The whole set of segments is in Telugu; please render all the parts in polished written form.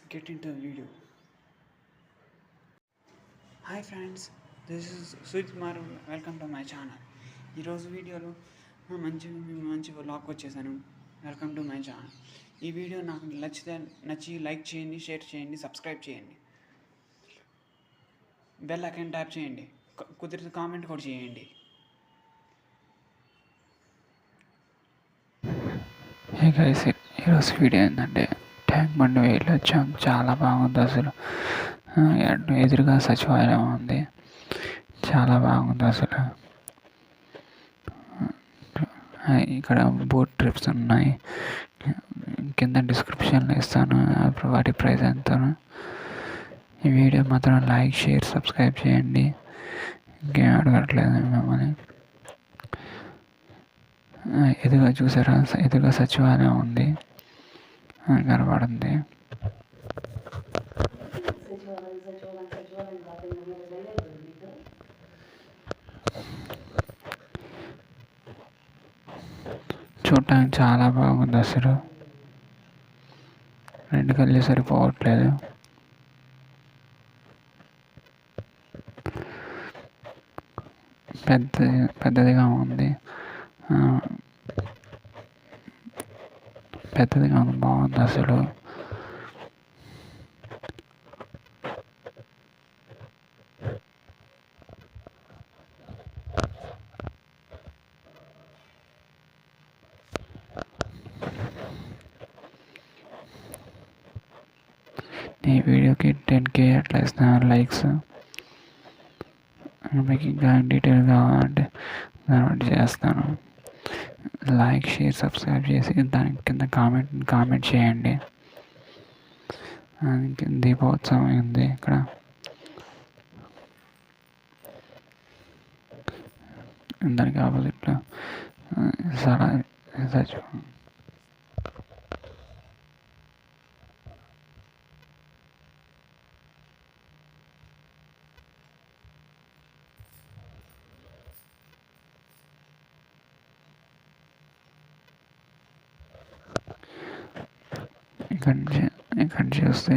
get into the video. Hi friends, this is Sujit Kumar. Welcome to my channel. ఈరోజు వీడియోలో మంచి వ్లాగ్ వచ్చేసాను. Welcome to my channel. ఈ వీడియో నాకు నచ్చి లైక్ చేయండి, షేర్ చేయండి, సబ్స్క్రైబ్ చేయండి, బెల్ ఐకాన్ ట్యాప్ చేయండి, కుదిరితే కామెంట్ కూడా చేయండి. హే గైస్, ఈరోజు వీడియో ఏంటంటే ట్యాంక్ బండ్ వెళ్ళి వచ్చాం. చాలా బాగుంది అసలు. ఎదురుగా సచివాలయం ఉంది, చాలా బాగుంది అసలు. ఇక్కడ బోట్ ట్రిప్స్ ఉన్నాయి, కింద డిస్క్రిప్షన్లో ఇస్తాను వాటి ప్రైస్ ఎంత. ఈ వీడియో మాత్రం లైక్, షేర్, సబ్స్క్రైబ్ చేయండి. ఇంకేం అడగట్లేదు మిమ్మల్ని. ఎదురుగా చూసారా, ఎదురుగా సచివాలయం ఉంది కనబడింది. చూడటానికి చాలా బాగుంది అసలు. 2 కళ్ళు సరిపోవట్లేదు. పెద్దదిగా ఉంది, బాగుంది అసలు. ఈ వీడియోకి 10K అట్లా ఇస్తున్నారు లైక్స్. మీకు ఇంకా డీటెయిల్ కావాలంటే దాన్ని చేస్తాను. లైక్, షేర్, సబ్స్క్రైబ్ చేసి దాని కింద కామెంట్ చేయండి. దీపోత్సవం ఉంది ఇక్కడ. దానికి ఆపోజిట్లో సచివాలయం. ఇక్కడ చూస్తే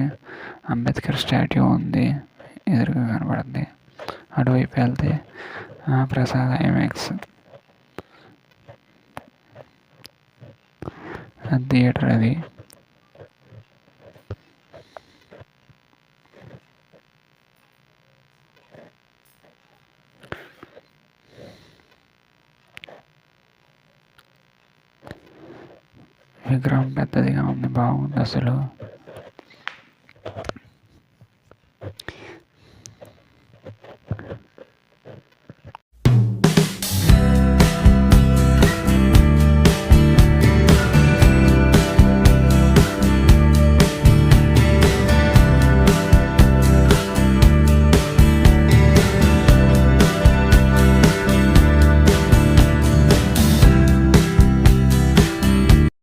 అంబేద్కర్ స్టాట్యూ ఉంది, ఎదురుగా కనబడుతుంది. అటువైపు వెళ్తే ప్రసాద్ ఐమాక్స్ థియేటర్ అది. విగ్రహం పెద్దదిగా ఉంది, బాగుంది అసలు.